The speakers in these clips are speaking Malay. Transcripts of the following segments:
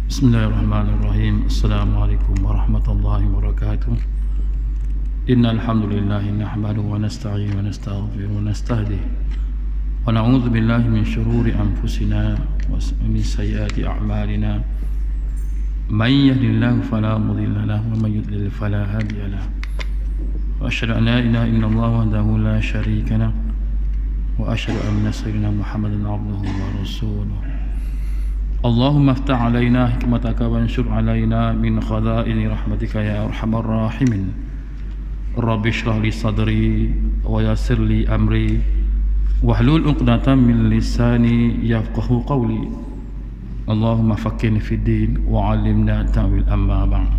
Bismillahirrahmanirrahim. Assalamualaikum warahmatullahi wabarakatuh. Innal hamdalillah nahmaduhu wa nasta'inu wa nastaghfiruh wa nastahdihi wa na'udzu billahi min shururi anfusina wa min sayyiati a'malina. May yahdihillahu fala mudilla lahu wa may yudlil fala hadiya lahu. Wa asyhadu an la ilaha illallah wahdahu la syarika lahu wa asyhadu anna sayyidina Muhammadan abduhu wa rasuluh. Allahumma aftah alaina hikmataka wa anshur alaina min khaza'ini rahmatika ya arhamar rahimin. Rabbi shrah li sadri wa yassir li amri wahlul 'uqdatam min lisani yafqahu qawli. Allahumma faqqihni fid din wa 'allimna ta'wil amma ba'd.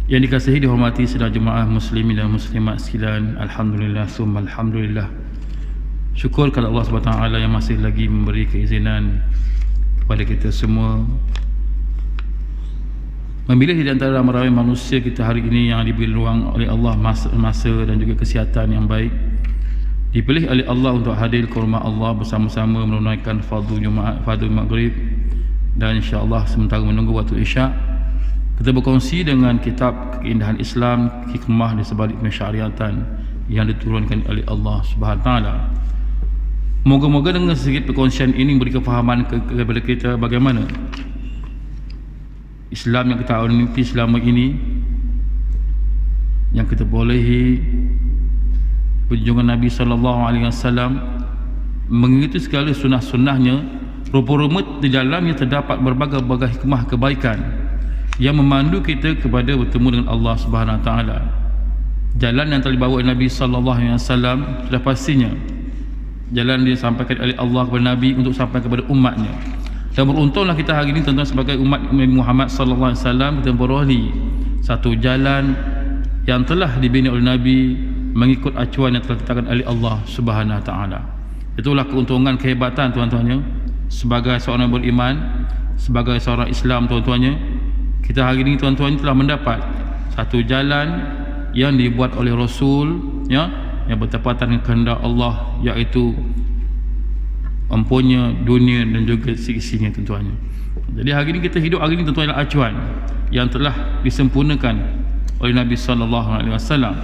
Yang dikasihi dihormati saudara jemaah muslimin dan muslimat sekalian, alhamdulillah summa alhamdulillah. Syukur kepada Allah Subhanahu wa taala yang masih lagi memberi keizinan kepada kita semua memilih di antara ramai manusia kita hari ini yang diberi ruang oleh Allah masa dan juga kesihatan yang baik, dipilih oleh Allah untuk hadir ke rumah Allah bersama-sama menunaikan fardu Jumaat, fardu Maghrib, dan insya-Allah sementara menunggu waktu Isyak kita berkongsi dengan kitab keindahan Islam, hikmah di sebalik pensyariatan yang diturunkan oleh Allah Subhanahu wa taala. Moga-moga dengan sedikit perkongsian ini memberi kefahaman kepada kita bagaimana Islam yang kita ikuti selama ini, yang kita bolehi junjungan Nabi SAW, mengikuti segala sunnah-sunnahnya. Rupa-rupa di dalamnya terdapat berbagai-bagai hikmah kebaikan yang memandu kita kepada bertemu dengan Allah Subhanahu wa taala. Jalan yang telah dibawa oleh Nabi SAW sudah pastinya jalan disampaikan oleh Allah kepada Nabi untuk sampai kepada umatnya. Dan beruntunglah kita hari ini tuan-tuan sebagai umat Nabi Muhammad sallallahu alaihi wasallam, kita beroleh satu jalan yang telah dibina oleh Nabi mengikut acuan yang telah ditetapkan oleh Allah Subhanahu wa taala. Itulah keuntungan, kehebatan tuan-tuannya sebagai seorang beriman, sebagai seorang Islam tuan-tuannya. Kita hari ini tuan-tuan telah mendapat satu jalan yang dibuat oleh Rasul, ya, yang bertepatan dengan kehendak Allah, iaitu empunya dunia dan juga sisi-sisinya tuan-tuannya. Jadi hari ini kita hidup hari ini tuan-tuan adalah acuan yang telah disempurnakan oleh Nabi sallallahu alaihi wasallam.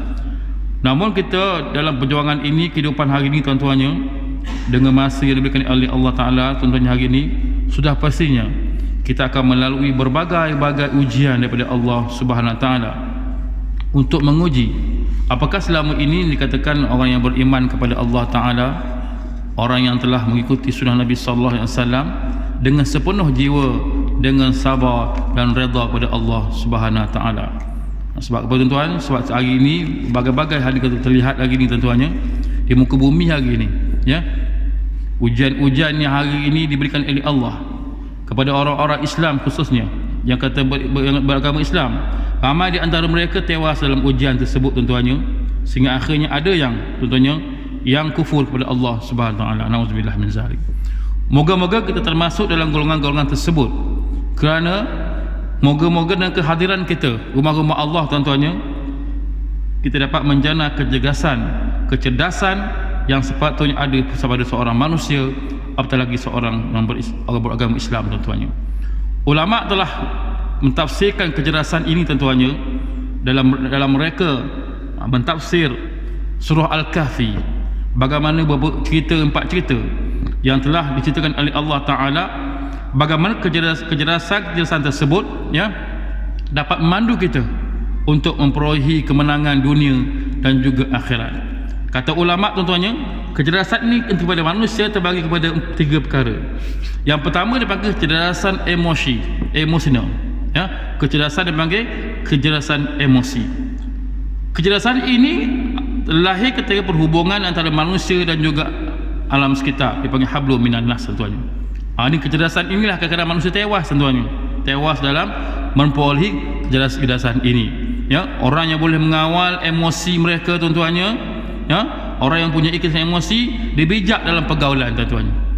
Namun kita dalam perjuangan ini, kehidupan hari ini tuan-tuannya, dengan masa yang diberikan oleh Allah Taala tuan-tuannya hari ini, sudah pastinya kita akan melalui berbagai-bagai ujian daripada Allah Subhanahu wa taala untuk menguji apakah selama ini dikatakan orang yang beriman kepada Allah Ta'ala, orang yang telah mengikuti sunnah Nabi Sallallahu Alaihi Wasallam dengan sepenuh jiwa, dengan sabar dan redha kepada Allah Subhanahu Wa Ta'ala. Sebab apa tuan-tuan? Sebab hari ini bagai-bagai hal yang terlihat hari ini tuan-tuannya di muka bumi hari ini, ya, ujian-ujian yang hari ini diberikan oleh Allah kepada orang-orang Islam khususnya yang kata beragama Islam. Ramai di antara mereka tewas dalam ujian tersebut tuan-tuannya, sehingga akhirnya ada yang tuan-tuannya yang kufur kepada Allah Subhanahu wa taala. Nauzubillah min zalik. Moga-moga kita termasuk dalam golongan-golongan tersebut, kerana moga-moga dengan kehadiran kita rumah-rumah Allah tuan-tuannya, kita dapat menjana kecerdasan yang sepatutnya ada pada seorang manusia, apatah lagi seorang yang beragama Islam tuan-tuannya. Ulama telah mentafsirkan kecerdasan ini tuan-tuannya dalam mereka mentafsir surah Al-Kahfi, bagaimana empat cerita yang telah diceritakan oleh Allah Ta'ala, bagaimana kecerdasan tersebut, ya, dapat memandu kita untuk memperolehi kemenangan dunia dan juga akhirat. Kata ulama tuan-tuannya, kecerdasan ini kepada manusia terbagi kepada tiga perkara. Yang pertama dipanggil kecerdasan emosional, ya, kecerdasan dipanggil kecerdasan emosi. Kecerdasan ini lahir ketika perhubungan antara manusia dan juga alam sekitar, dipanggil hablum minan nas tuan-tuannya. Ini kecerdasan inilah kadang-kadang manusia tewas tuan-tuannya, tewas dalam memperolehi kecerdasan ini, ya. Orang yang boleh mengawal emosi mereka tuan-tuannya, ya, orang yang punya ikatan emosi, dia bijak dalam pergaulan tuan-tuannya.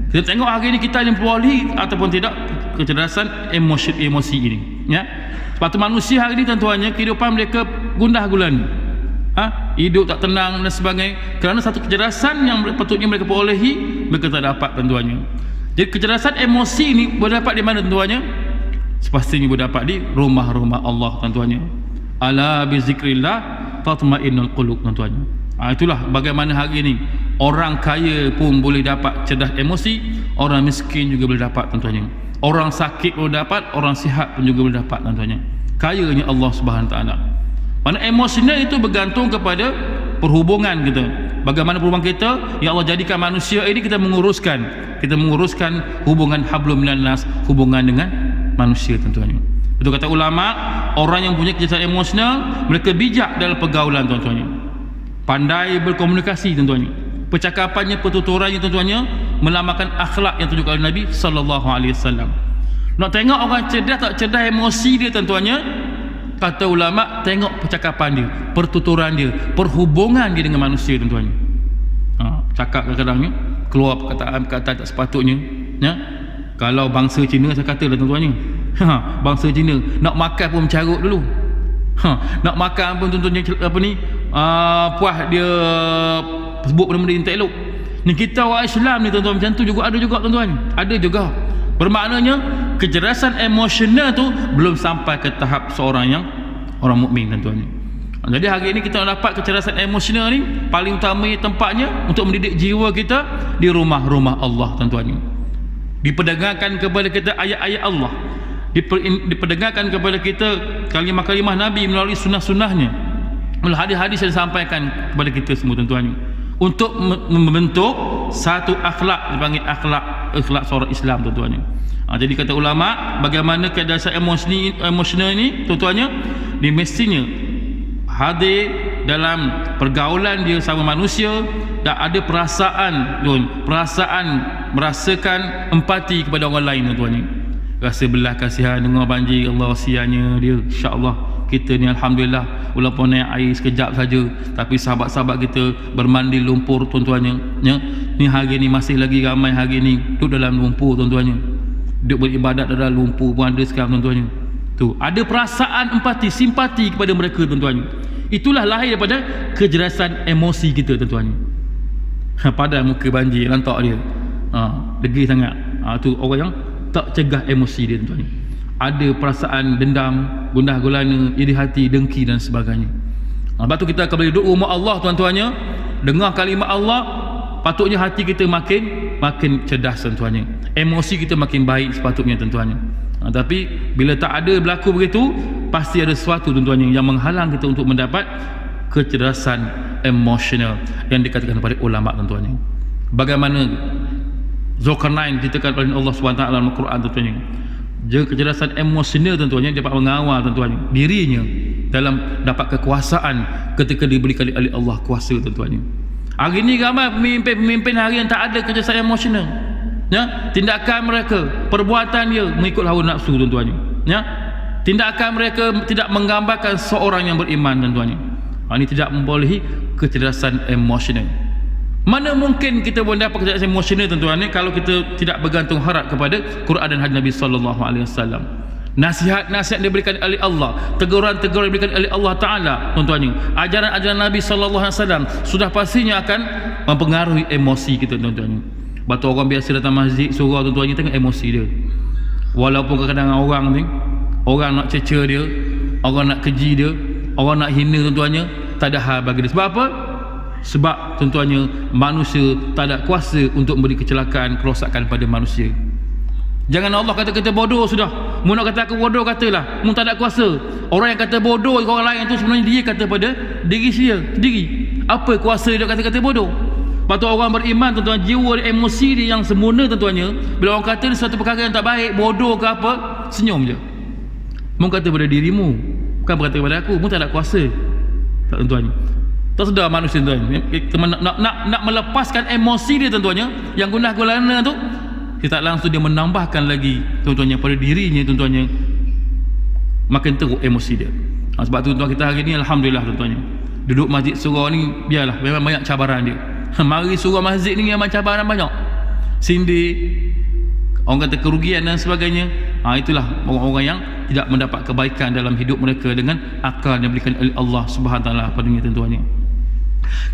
Kita tengok hari ini kita yang memperolehi ataupun tidak kecerdasan emosi ini, ya. Sebab tu manusia hari ini tuan-tuannya, kehidupan mereka gundah gulana, hidup tak tenang dan sebagainya, kerana satu kecerdasan yang patutnya mereka perolehi mereka tak dapat tuan-tuannya. Jadi kecerdasan emosi ni boleh dapat di mana tuan-tuannya? Sepastinya boleh dapat di rumah-rumah Allah tuan-tuannya. Ala bi zikrillah tatmainnul qulub tuan-tuannya. Itulah bagaimana hari ini orang kaya pun boleh dapat cerdas emosi, orang miskin juga boleh dapat tuan-tuannya. Orang sakit boleh dapat, orang sihat pun juga boleh dapat tuan-tuannya. Kayanya Allah Subhanahu taala. Mana emosional itu bergantung kepada perhubungan kita. Bagaimana perhubungan kita, ya Allah jadikan manusia ini kita menguruskan hubungan hablum minan nas, hubungan dengan manusia tuan-tuannya. Itu kata ulama, orang yang punya kecerdasan emosional, mereka bijak dalam pergaulan tuan-tuannya. Pandai berkomunikasi tuan-tuannya. Percakapannya, pertuturannya tuan-tuannya melambangkan akhlak yang tunjukkan oleh Nabi sallallahu alaihi wasallam. Nak tengok orang cerdas tak cerdas emosi dia tuan-tuannya, kata ulama, tengok percakapan dia, pertuturan dia, perhubungan dia dengan manusia tuan-tuannya. Cakap kadang-kadang keluar perkataan tak sepatutnya, ya. Kalau bangsa Cina saya kata lah tuan-tuannya, bangsa Cina nak makan pun mencarut dulu. Nak makan pun tuan-tuannya puas dia sebut benda-benda yang tak elok. Ni kita orang Islam ni tuan-tuan macam tu juga ada juga tuan-tuan. Ada juga. Bermaknanya kecerdasan emosional tu belum sampai ke tahap seorang yang orang mukmin tuan-tuan. Jadi hari ini kita dapat kecerdasan emosional ni paling utama tempatnya untuk mendidik jiwa kita di rumah-rumah Allah tuan-tuan. Diperdagangkan kepada kita ayat-ayat Allah, diperdagangkan kepada kita kalimah-kalimah Nabi melalui sunnah-sunnahnya, melalui hadis-hadis yang disampaikan kepada kita semua tuan-tuan, untuk membentuk satu akhlak, dipanggil akhlak seorang Islam tuan-tuan. Jadi kata ulama, bagaimana kecerdasan emosional ini tuan-tuannya, dia mestinya hadir dalam pergaulan dia sama manusia, dan ada perasaan merasakan empati kepada orang lain tuan-tuan. Rasa belah kasihan dengar banjir, Allah kasihannya dia, insya-Allah kita ni alhamdulillah walaupun naik air sekejap saja, tapi sahabat-sahabat kita bermandi lumpur tuan-tuannya, ya. Ni hari ni masih lagi ramai hari ni duduk dalam lumpur tuan-tuannya, duduk beribadat dalam lumpur pun ada sekarang tuan-tuannya. Tu ada perasaan empati, simpati kepada mereka tuan-tuannya. Itulah lahir daripada kecerdasan emosi kita tuan-tuannya. Pada muka banjir lantak dia, degil sangat, tu orang yang tak cegah emosi dia tuan-tuannya. Ada perasaan dendam, gundah gulana, iri hati, dengki dan sebagainya. Sebab tu kita akan boleh duduk rumah Allah tuan-tuannya, dengar kalimah Allah, patutnya hati kita makin cerdas tuan-tuannya, emosi kita makin baik sepatutnya tuan-tuannya. Tapi bila tak ada berlaku begitu, pasti ada sesuatu tuan-tuannya yang menghalang kita untuk mendapat kecerdasan emosional yang dikatakan oleh ulama tuan-tuannya. Bagaimana Zulkarnain diceritakan oleh Allah SWT dalam Al-Quran tuan-tuannya, kecerdasan emosional tuan-tuannya dapat mengawal tuan-tuannya dirinya dalam dapat kekuasaan ketika diberikan oleh Allah kuasa tuan-tuannya. Hari ini ramai pemimpin hari yang tak ada kecerdasan emosional, ya. Tindakan mereka, perbuatan dia mengikut hawa nafsu tuan-tuannya, ya. Tindakan mereka tidak menggambarkan seorang yang beriman tuan-tuannya. Ini tidak membolehi kecerdasan emosional. Mana mungkin kita boleh dapat kecerdasan emosional tuan-tuan ni kalau kita tidak bergantung harap kepada Quran dan hadis Nabi sallallahu alaihi wasallam. Nasihat-nasihat diberikan oleh Allah, teguran-teguran diberikan oleh Allah Taala tuan-tuan. Ajaran-ajaran Nabi sallallahu alaihi wasallam sudah pastinya akan mempengaruhi emosi kita tuan-tuan. Batu orang biasa datang masjid surau tuan-tuan, tengok emosi dia. Walaupun kadang-kadang orang nak cecer dia, orang nak keji dia, orang nak hina tuan-tuannya, tak ada hal bagi dia. Sebab apa? Sebab tuan-tuannya manusia tak ada kuasa untuk memberi kecelakaan, kerosakan pada manusia. Jangan Allah kata kita bodoh sudah. Mu nak kata aku bodoh, katalah. Mu tak ada kuasa. Orang yang kata bodoh ke orang lain tu sebenarnya dia kata pada diri dia sendiri. Apa kuasa dia kata-kata bodoh? Patut orang beriman tuan-tuan, jiwa emosi dia yang sempurna tuan-tuannya, bila orang kata sesuatu perkara yang tak baik, bodoh ke apa, senyum je. Mu kata pada dirimu, bukan berkata kepada aku. Mu tak ada kuasa. Tak tuan-tuan. Tak sedar manusia tuan. Nak melepaskan emosi dia tuan-tuannya yang gundah gulana tu, dia tak langsung dia menambahkan lagi tuan-tuannya pada dirinya tuan-tuannya, makin teruk emosi dia. Sebab tu tuan kita hari ni alhamdulillah tuan-tuannya, duduk masjid surau ni biarlah, memang banyak cabaran dia. Mari surau masjid ni memang cabaran banyak, sindir, orang kata kerugian dan sebagainya. Itulah orang-orang yang tidak mendapat kebaikan dalam hidup mereka dengan akal yang diberikan oleh Allah Subhanahu Wa Taala padanya tuan-tuannya.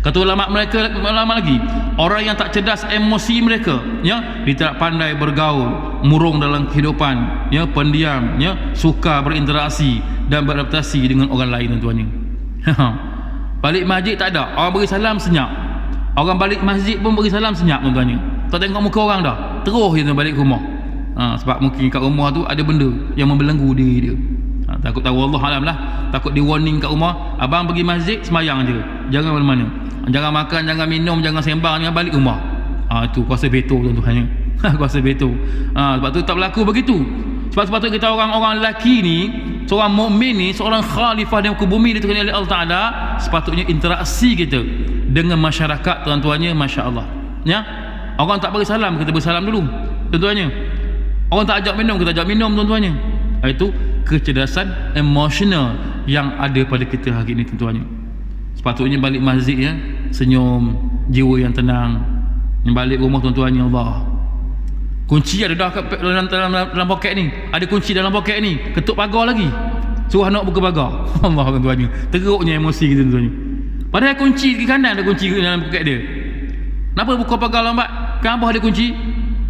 Kata ulama lagi, orang yang tak cerdas emosi mereka, ya, dia tak pandai bergaul, murung dalam kehidupan, ya, pendiam, ya, suka berinteraksi dan beradaptasi dengan orang lain tuan-tuannya. Balik masjid tak ada, orang beri salam senyap. Orang balik masjid pun beri salam senyap tuan-tuannya. Tak tengok muka orang dah, terus je balik ke rumah. Sebab mungkin kat rumah tu ada benda yang membelenggu diri dia. Takut tahu, Allah alam lah. Takut di warning kat rumah, abang pergi masjid semayang je, jangan mana-mana, jangan makan, jangan minum, jangan sembang, jangan balik rumah. Itu kuasa veto tuan-tuannya. Kuasa veto. Sebab tu tak berlaku begitu. Sebab sepatutnya kita orang-orang lelaki ni, seorang mukmin ni, seorang khalifah di muka bumi diturunkan oleh Allah Taala, sepatutnya interaksi kita dengan masyarakat tuan-tuannya, masya-Allah. Ya, orang tak bagi salam, kita beri salam dulu tuan-tuannya. Orang tak ajak minum, kita ajak minum tuan-tuannya. Itu kecerdasan emosional yang ada pada kita hari ini tuan-tuannya. Sepatutnya balik masjid, ya, senyum, jiwa yang tenang. Yang balik rumah tuan-tuannya, Allah, kunci ada dah dalam poket ni, ada kunci dalam poket ni, ketuk pagar lagi, suruh anak buka pagar. Allah tuan-tuannya, teruknya emosi kita tuan-tuannya. Padahal kunci di kanan, ada kunci dalam poket dia. Kenapa buka pagar lambat? Kenapa ada kunci?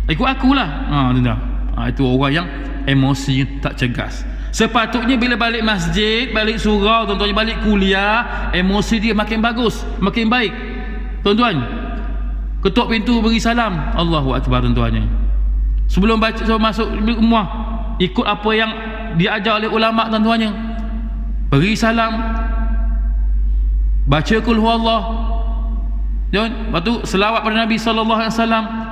Ikut akulah. Tuan-tuan. Itu orang yang emosi tak cergas. Sepatutnya bila balik masjid, balik surau tuan-tuan, balik kuliah, emosi dia makin bagus, makin baik tuan-tuan. Ketuk pintu beri salam, Allahu Akbar tuan-tuannya. Sebelum masuk rumah, ikut apa yang diajar oleh ulama tuan-tuannya. Beri salam, baca qul huwallah, lepas tu selawat pada Nabi SAW.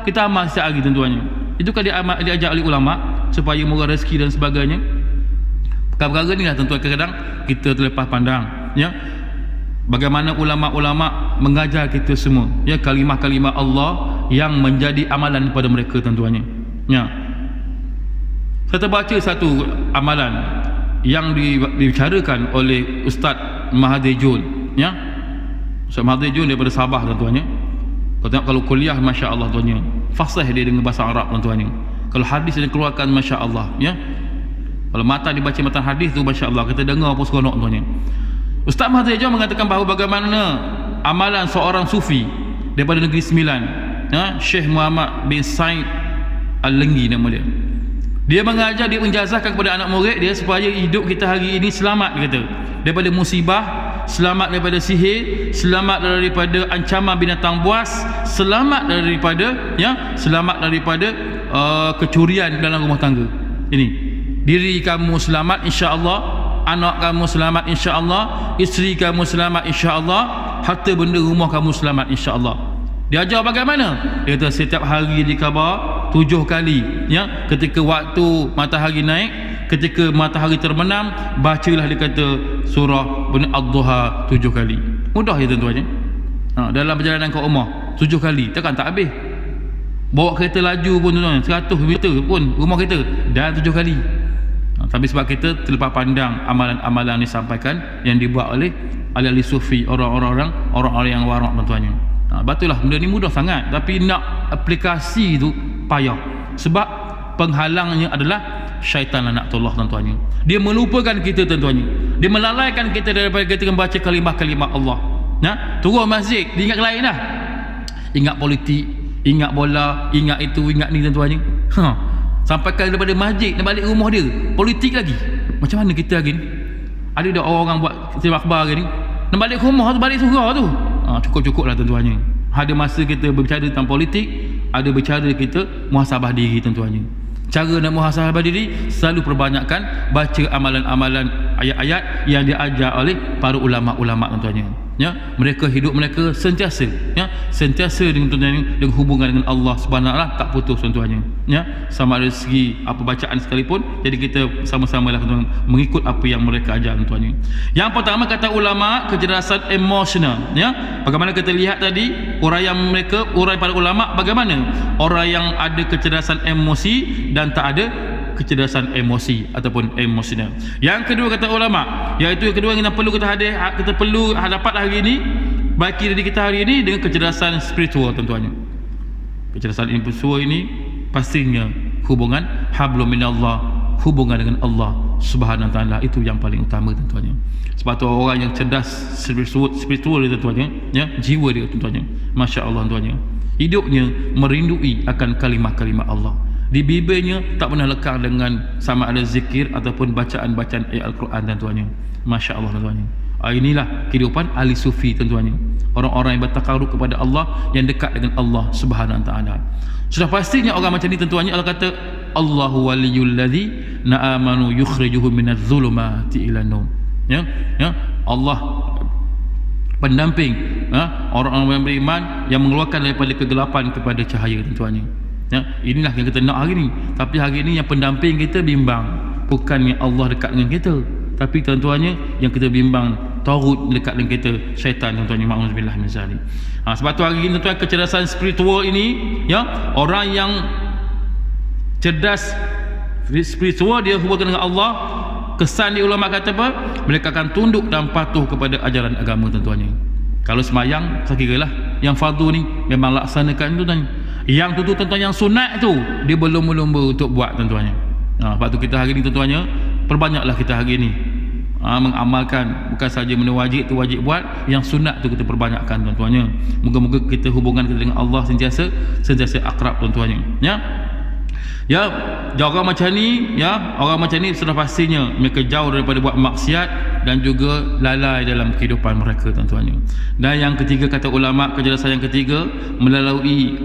Kita amal setiap hari tuan-tuannya. Itu kan diajar oleh ulama supaya murah rezeki dan sebagainya. Perkara-perkara ni lah tuan-tuan, kadang kita terlepas pandang, ya, bagaimana ulama-ulama mengajar kita semua, ya, kalimah-kalimah Allah yang menjadi amalan kepada mereka tuan-tuannya. Ya, saya terbaca satu amalan yang dibicarakan oleh Ustaz Mahathir Jun, ya, Ustaz Mahathir Jun daripada Sabah tuan-tuannya. Kau tengok kalau kuliah, masya Allah tuannya, fasih dia dengan bahasa Arab tuan-tuannya. Kalau hadis dia keluarkan, masya Allah, ya. Kalau mata dibaca matan hadis tu, masya Allah, kita dengar apa seronok tuannya. Ustaz Mahathir Jun mengatakan bahawa bagaimana amalan seorang sufi daripada Negeri Sembilan, ya, Syekh Muhammad bin Said Al-Lenggi nama dia. Dia mengajar, dia menjazahkan kepada anak murid dia supaya hidup kita hari ini selamat, dia kata, daripada musibah, selamat daripada sihir, selamat daripada ancaman binatang buas, selamat daripada, ya, selamat daripada kecurian dalam rumah tangga. Ini, diri kamu selamat insya-Allah, anak kamu selamat insya-Allah, isteri kamu selamat insya-Allah, harta benda rumah kamu selamat insya-Allah. Dia ajar bagaimana? Dia kata setiap hari dikhabar 7 kali, ya, ketika waktu matahari naik, ketika matahari terbenam, bacalah, dia kata, surah Ad-Duha 7 kali. Mudah ya tuan-tuan, ya. Dalam perjalanan ke rumah 7 kali, takkan tak habis. Bawa kereta laju pun tuan-tuan, 100 meter pun rumah kita, dan 7 kali. Tapi sebab kita terlepas pandang amalan-amalan yang disampaikan, yang dibuat oleh ahli sufi, orang-orang yang warak tuan-tuannya. Betullah benda ni mudah sangat, tapi nak aplikasi tu payah. Sebab penghalangnya adalah syaitan laknatullah tuan-tuannya. Dia melupakan kita tuan-tuannya. Dia melalaikan kita daripada kita membaca kalimah-kalimah Allah. Turun masjid, dia ingat ke lain dah. Ingat politik, ingat bola, ingat itu, ingat ni tuan-tuannya. Sampai daripada masjid dan balik rumah dia, politik lagi. Macam mana kita lagi ni? Ada orang buat cerita akhbar lagi ni, dan balik rumah tu, balik surau tu. Cukup-cukup lah tuan-tuannya. Ada masa kita berbicara tentang politik, ada berbicara kita muhasabah diri tuan-tuannya. Cara nak muhasabah diri, selalu perbanyakkan baca amalan-amalan ayat-ayat yang diajar oleh para ulama-ulama tuan-tuannya. Ya, mereka hidup mereka sentiasa, ya, sentiasa dengan hubungan dengan Allah Subhanahu Wa Taala, tak putus tuan-tuannya. Ya, sama ada segi apa bacaan sekalipun. Jadi kita sama-samalah tuan-tuan mengikut apa yang mereka ajar tuan-tuannya. Yang pertama kata ulama, kecerdasan emosional. Ya, bagaimana kita lihat tadi uraian mereka, uraian para ulama, bagaimana orang yang ada kecerdasan emosi dan tak ada kecerdasan emosi ataupun emosional. Yang kedua kata ulama, iaitu yang kedua yang kita perlu dapat hari ini, bagi diri kita hari ini, dengan kecerdasan spiritual tuan-tuannya. Kecerdasan spiritual ini pastinya hubungan hablum minallah hubungan dengan Allah Subhanahu Wa Taala, itu yang paling utama tuan-tuannya. Sebab tu orang yang cerdas spiritual dia tuan-tuannya, ya, jiwa dia tuan-tuannya, masya-Allah tuan-tuannya, hidupnya merindui akan kalimah-kalimah Allah. Di bibirnya tak pernah lekang dengan sama ada zikir ataupun bacaan-bacaan ayat Al-Quran tuan-tuannya, masya-Allah tuan-tuannya. Inilah kehidupan ahli sufi tuan-tuannya, orang-orang yang bertakarub kepada Allah, yang dekat dengan Allah Subhanahu Wa Taala. Sudah pastinya orang macam ni tuan-tuannya, Allah kata Allahu waliyul ladzina amanu yukhrijuhum minadz zulumati ilan nur. Ya, Allah pendamping orang-orang yang beriman, yang mengeluarkan daripada kegelapan kepada cahaya tuan-tuannya. Ya, inilah yang kita nak hari ni. Tapi hari ni yang pendamping kita bimbang, bukannya Allah dekat dengan kita, tapi tuan-tuannya yang kita bimbang tagut dekat dengan kita, syaitan tuan-tuannya, ma'udzubillah min zalik. Sebab tu hari ini tuan, kecerdasan spiritual ini, ya, orang yang cerdas spiritual, dia hubungan dengan Allah, kesan di ulama kata apa? Mereka akan tunduk dan patuh kepada ajaran agama tuan-tuannya. Kalau semayang, saya kira lah yang fardu ni memang laksanakan tuan-tuannya. Yang tu tuan-tuan, yang sunat tu dia berlumba-lumba untuk buat tuan-tuannya. Sebab tu kita hari ni tuan-tuannya, perbanyaklah kita hari ni mengamalkan, bukan saja benda wajib tu wajib buat, yang sunat tu kita perbanyakkan tuan-tuannya. Moga-moga kita hubungan kita dengan Allah sentiasa akrab tuan-tuannya, ya, orang macam ni, ya, orang macam ni sudah pastinya mereka jauh daripada buat maksiat dan juga lalai dalam kehidupan mereka tuan-tuannya. Dan yang ketiga, kata ulama, kecerdasan yang ketiga melalui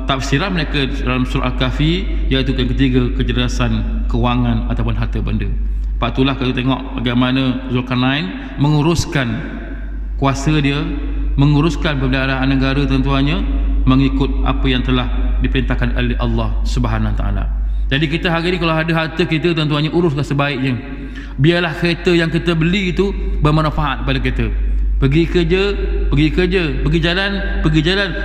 tafsiran mereka dalam surah Al-Kahfi, iaitu yang ketiga, kecerdasan kewangan ataupun harta benda. Sebab itulah kalau tengok bagaimana Zulkarnain menguruskan kuasa dia, menguruskan pemeliharaan negara tuan-tuannya, mengikut apa yang telah diperintahkan oleh Allah Subhanahu Wa Taala. Jadi kita hari ni kalau ada harta kita tuan-tuannya, uruslah sebaiknya. Biarlah kereta yang kita beli itu bermanfaat pada kita. Pergi kerja, pergi jalan,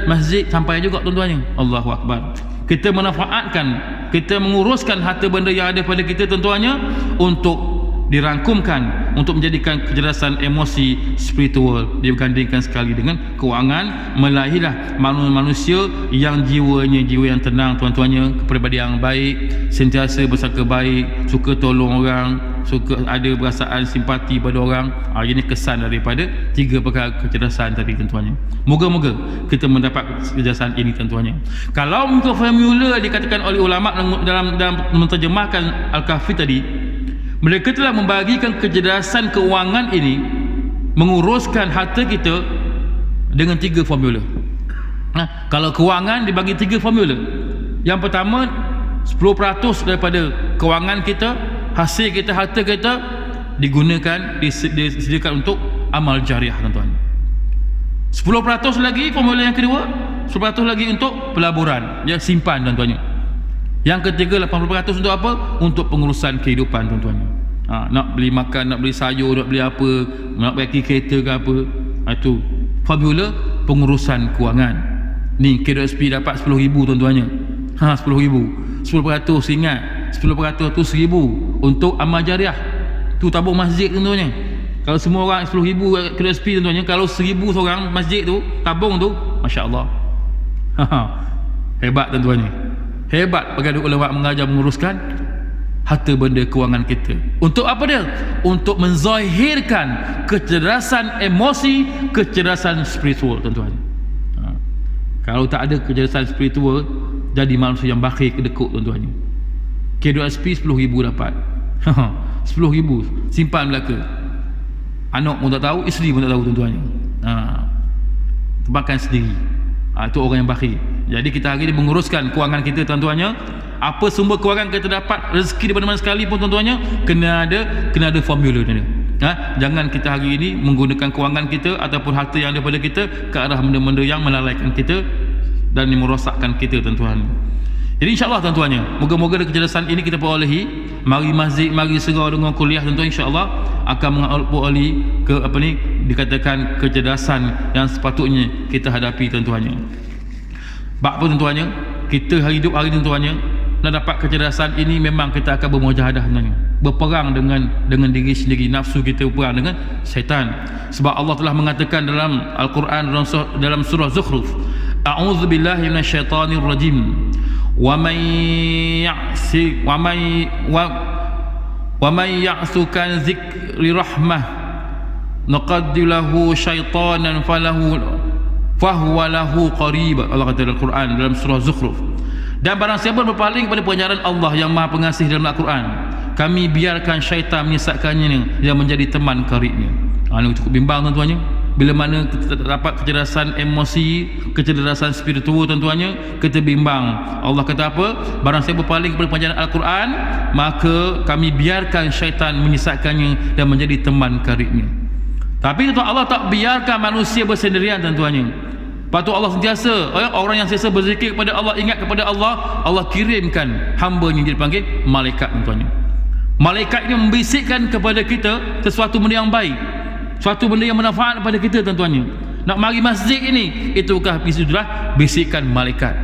masjid sampai juga tuan-tuannya. Allahu Akbar. Kita manfaatkan, kita menguruskan harta benda yang ada pada kita tuan-tuannya untuk dirangkumkan, untuk menjadikan kecerdasan emosi spiritual dibandingkan sekali dengan kewangan. Melahirlah manusia yang jiwanya jiwa yang tenang tuan-tuannya, kepribadian yang baik, sentiasa bersangka baik, suka tolong orang, suka ada perasaan simpati pada orang. Ini kesan daripada tiga perkara kecerdasan tadi tuan-tuannya. Moga-moga kita mendapat kecerdasan ini tuan-tuannya. Kalau untuk formula dikatakan oleh ulama dalam menterjemahkan Al-Kahfi tadi, mereka telah membagikan kecerdasan keuangan ini, menguruskan harta kita dengan tiga formula. Kalau kewangan dibagi tiga formula. Yang pertama, 10% daripada kewangan kita, hasil kita, harta kita digunakan, disediakan untuk amal jariah tuan-tuan. 10% lagi formula yang kedua, 10% lagi untuk pelaburan, ya, simpan tuan-tuannya. Yang ketiga 80% untuk apa? Untuk pengurusan kehidupan tuan-tuannya. Nak beli makan, nak beli sayur, nak beli apa, nak bagi kereta ke apa, itu formula pengurusan kewangan. Ni KWSP dapat 10,000 tuan-tuannya. 10,000. 10% ingat, 10% tu 1,000 untuk amal jariah. Tu tabung masjid tuan-tuannya. Kalau semua orang 10,000 KWSP tuan-tuannya, kalau 1,000 seorang masjid tu tabung tu, masya-Allah. Hebat tuan-tuannya. Hebat bagi ulama mengajar menguruskan harta benda kewangan kita. Untuk apa dia? Untuk menzahirkan kecerdasan emosi, kecerdasan spiritual tuan-tuan. Kalau tak ada kecerdasan spiritual, jadi manusia yang bakhil, kedekut tuan-tuan. KWSP 10,000 dapat. 10,000 simpan belaka. Anak pun tak tahu, isteri pun tak tahu tuan-tuan. Makan sendiri. Itu orang yang bakhil. Jadi kita hari ini menguruskan kewangan kita tuan-tuannya. Apa sumber kewangan kita dapat, rezeki di mana-mana sekali pun tuan-tuannya, kena ada formula dia. Jangan kita hari ini menggunakan kewangan kita ataupun harta yang ada pada kita ke arah benda-benda yang melalaikan kita dan merosakkan kita tuan-tuan. Jadi insya-Allah tuan-tuannya, moga-moga kecerdasan ini kita perolehi. Mari masjid, mari segera dengan kuliah tuan-tuan, insya-Allah akan mengalami ke apa ni dikatakan kecerdasan yang sepatutnya kita hadapi tuan-tuannya. Bab apa tuan-tuannya? Kita hidup hari ni tuan-tuannya, nak dapat kecerdasan ini memang kita akan bermujahadah tuan-tuannya. Berperang dengan diri sendiri, nafsu kita berperang dengan syaitan. Sebab Allah telah mengatakan dalam Al-Quran dalam surah Zukhruf, A'udzubillahi minasyaitonirrajim. wa man ya'si wa man ya'sukan zikri rahmah naqaddilahu syaitanan fahuwa lahu qarib. Allah kata dalam Quran dalam surah Zukhruf, dan barang siapa berpaling kepada pengajaran Allah yang Maha Pengasih dalam Al-Quran, kami biarkan syaitan menyesatkannya yang menjadi teman karibnya. Ini cukup bimbang tuan-tuannya. Bila mana kita dapat kecerdasan emosi, kecerdasan spiritual tuan-tuannya, kita bimbang. Allah kata apa? Barang siapa berpaling kepada pengajaran Al-Quran, maka kami biarkan syaitan menyesatkannya dan menjadi teman karibnya. Tapi tuan, Allah tak biarkan manusia bersendirian tuan-tuannya. Lepas tu Allah sentiasa, orang yang sentiasa berzikir kepada Allah, ingat kepada Allah, Allah kirimkan hamba yang dipanggil malaikat tuan-tuannya. Malaikat ini membisikkan kepada kita sesuatu benda yang baik, suatu benda yang manfaat kepada kita tuan-tuannya. Nak mari masjid ini, itukah bisikan malaikat.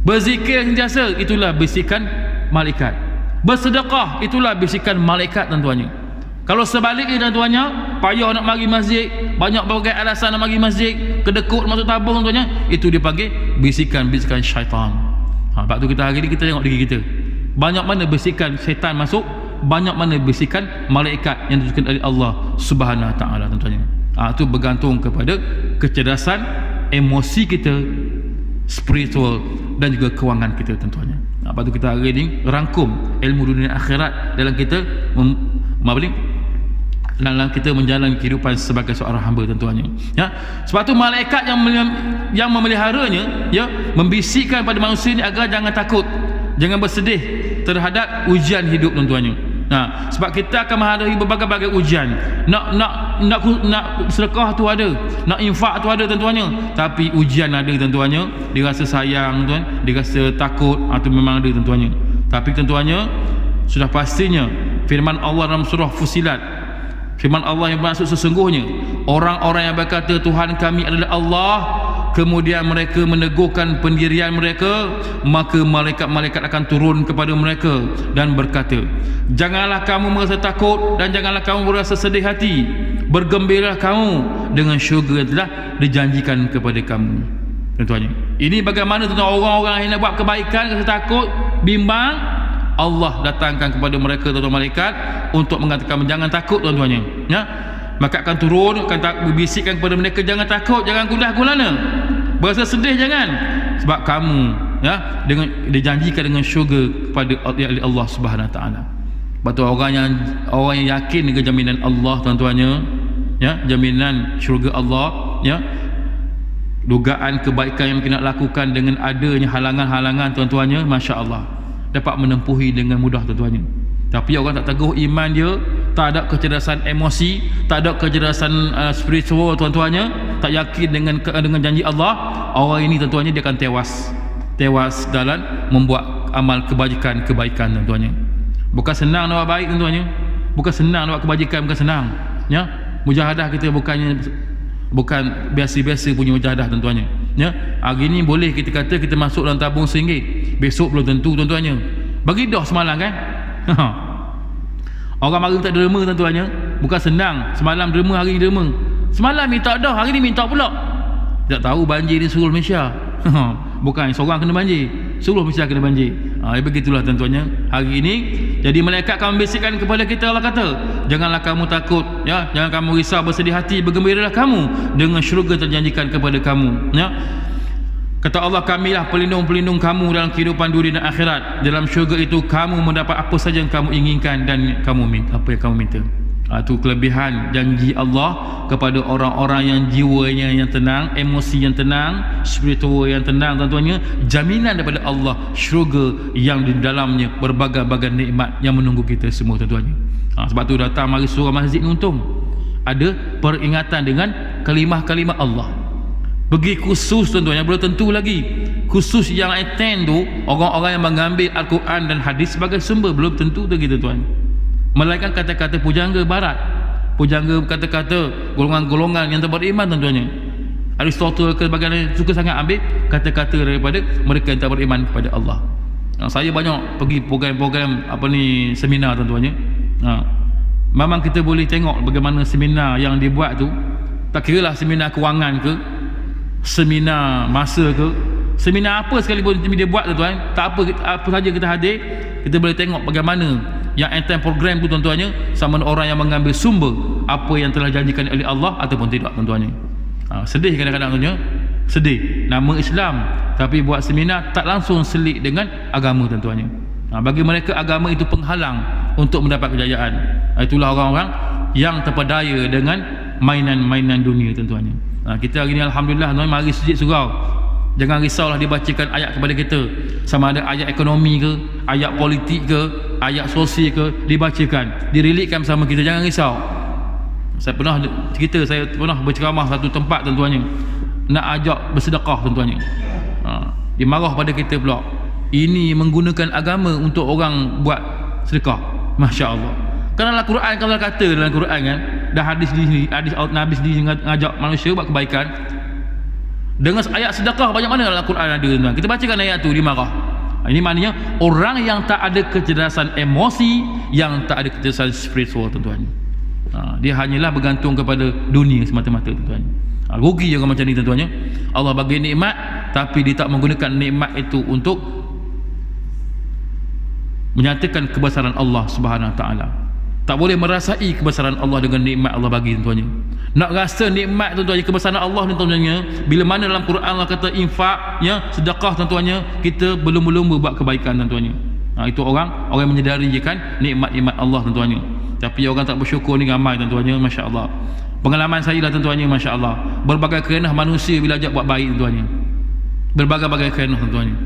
Berzikir sentiasa, itulah bisikan malaikat. Bersedekah, itulah bisikan malaikat tuan-tuannya. Kalau sebaliknya tuan-tuannya, payah nak mari masjid, banyak berbagai alasan nak mari masjid, kedekut masuk tabung tuan-tuannya, itu dipanggil bisikan-bisikan syaitan. Sebab tu kita hari ni kita tengok diri kita, banyak mana bisikan syaitan masuk, banyak mana bisikan malaikat yang ditujukan oleh Allah Subhanahu Wa Taala tuan-tuannya. Itu bergantung kepada kecerdasan emosi kita, spiritual dan juga kewangan kita tuan-tuannya. Sebab tu kita hari ni rangkum ilmu dunia akhirat dalam kita dalam kita menjalani kehidupan sebagai seorang hamba tuan-tuannya. Ya, sebab tu malaikat yang memeliharanya, ya, membisikkan pada manusia ni agar jangan takut, jangan bersedih terhadap ujian hidup tuan-tuannya. Sebab kita akan menghadapi berbagai-bagai ujian. Nak sedekah tu ada, nak infak tu ada tuan-tuannya, tapi ujian ada tuan-tuannya. Dia rasa sayang tuan, dia rasa takut, atau memang ada tuan-tuannya. Tapi tuan-tuannya, sudah pastinya firman Allah dalam surah Fussilat, firman Allah yang bermaksud sesungguhnya orang-orang yang berkata Tuhan kami adalah Allah, kemudian mereka meneguhkan pendirian mereka, maka malaikat-malaikat akan turun kepada mereka dan berkata, janganlah kamu merasa takut dan janganlah kamu merasa sedih hati, bergembiralah kamu dengan syurga yang telah dijanjikan kepada kamu. Tuan-tuannya, ini bagaimana tuan-tuan orang-orang yang nak buat kebaikan rasa takut, bimbang, Allah datangkan kepada mereka tuan-tuan malaikat untuk mengatakan jangan takut tuan-tuannya, ya. Maka akan turun, akan berbisikkan kepada mereka, jangan takut, jangan gundah gulana, berasa sedih jangan, sebab kamu, ya, dengan dijanjikan dengan syurga kepada Allah Subhanahu Wa Taala. Sebab tu orang yang yakin dengan jaminan Allah tuan-tuannya, ya, jaminan syurga Allah, ya, dugaan kebaikan yang kita nak lakukan dengan adanya halangan-halangan tuan-tuannya, masya-Allah dapat menempuhi dengan mudah tuan-tuannya. Tapi orang tak teguh iman dia, tak ada kecerdasan emosi, tak ada kecerdasan spiritual tuan-tuannya, tak yakin dengan janji Allah, orang ini tuan-tuannya dia akan tewas dalam membuat amal kebaikan tuan-tuannya. Bukan senang nak buat baik tuan-tuannya, bukan senang nak buat kebajikan, bukan senang, ya. Mujahadah kita bukan biasa-biasa punya mujahadah tuan-tuannya, ya. Hari ni boleh kita kata kita masuk dalam tabung RM1, besok belum tentu tuan-tuannya. Bagi dah semalam kan. Orang mari tak derma tuan-tuannya, bukan senang. Semalam derma, hari ni derma. Semalam minta dah, hari ni minta pula. Tak tahu banjir di seluruh Malaysia. Bukan seorang kena banjir, seluruh Malaysia kena banjir. Begitulah tuan-tuannya hari ini. Jadi malaikat akan membisikkan kepada kita, Allah kata, janganlah kamu takut, ya, jangan kamu risau, bersedih hati, bergembiralah kamu dengan syurga terjanjikan kepada kamu, ya. Kata Allah, kamilah pelindung-pelindung kamu dalam kehidupan dunia dan akhirat. Dalam syurga itu kamu mendapat apa saja yang kamu inginkan dan kamu minta, apa yang kamu minta. Itu kelebihan janji Allah kepada orang-orang yang jiwanya yang tenang, emosi yang tenang, spiritual yang tenang tuan-tuannya. Jaminan daripada Allah syurga yang di dalamnya berbagai-bagai nikmat yang menunggu kita semua tuan-tuannya. Sebab tu datang mari surah masjid ni untung ada peringatan dengan kalimah-kalimah Allah. Bagi khusus tuan-tuan yang belum tentu lagi, khusus yang attend tu orang-orang yang mengambil Al-Quran dan hadis sebagai sumber, belum tentu lagi tuan-tuan. Melainkan kata-kata pujangga barat, pujangga kata-kata golongan-golongan yang tak beriman tuan-tuannya. Aristotle ke sebagainya suka sangat ambil kata-kata daripada mereka yang tak beriman kepada Allah. Saya banyak pergi program-program seminar tuan-tuannya. Memang kita boleh tengok bagaimana seminar yang dibuat tu, tak kira lah seminar kewangan ke, seminar masa ke, Seminar apa sekalipun dia buat tuan-tuan, tak apa saja kita hadir, kita boleh tengok bagaimana yang end-time program tu tuan-tuannya, sama ada orang yang mengambil sumber apa yang telah janjikan oleh Allah ataupun tidak tuan-tuannya. Sedih kadang-kadang tuan-tuannya, sedih nama Islam tapi buat seminar tak langsung selik dengan agama tuan-tuannya. Bagi mereka agama itu penghalang untuk mendapat kejayaan. Itulah orang-orang yang terpedaya dengan mainan-mainan dunia tuan-tuannya. Kita hari ni alhamdulillah tuan, mari sujud surau. Jangan risaulah dibacakan ayat kepada kita, sama ada ayat ekonomi ke, ayat politik ke, ayat sosial ke, dibacakan, direlitkan bersama kita. Jangan risau. Saya pernah berceramah satu tempat tuan-tuannya, nak ajak bersedekah tuan-tuannya. Dia marah pada kita pula, ini menggunakan agama untuk orang buat sedekah. Masya Allah. Kerana Al-Quran, kalau kata dalam Quran kan, dah hadis Nabi sendiri ngajak manusia buat kebaikan dengan ayat sedekah. Banyak mana dalam Al-Quran ada tuan-tuan, kita bacakan ayat tu, dia marah. Ini maknanya orang yang tak ada kecerdasan emosi, yang tak ada kecerdasan spiritual tuan-tuan. Dia hanyalah bergantung kepada dunia semata-mata tuan-tuan. Rugi orang macam ni tuan-tuannya. Allah bagi nikmat tapi dia tak menggunakan nikmat itu untuk menyatakan kebesaran Allah Subhanahu Wa Taala. Tak boleh merasai kebesaran Allah dengan nikmat Allah bagi tuan-tuannya. Nak rasa nikmat tuan-tuannya, kebesaran Allah ni tuan-tuannya, bila mana dalam Quran Allah kata infak, ya, sedekah tuan-tuannya, kita belum buat kebaikan tuan-tuannya. Itu orang yang menyedari kan nikmat-nikmat Allah tuan-tuannya. Tapi orang tak bersyukur ni ramai tuan-tuannya, masya-Allah. Pengalaman saya lah tuan-tuannya, masya-Allah. Berbagai kerenah manusia bila ajak buat baik tuan-tuannya. Berbagai-bagai kerenah tuan-tuannya.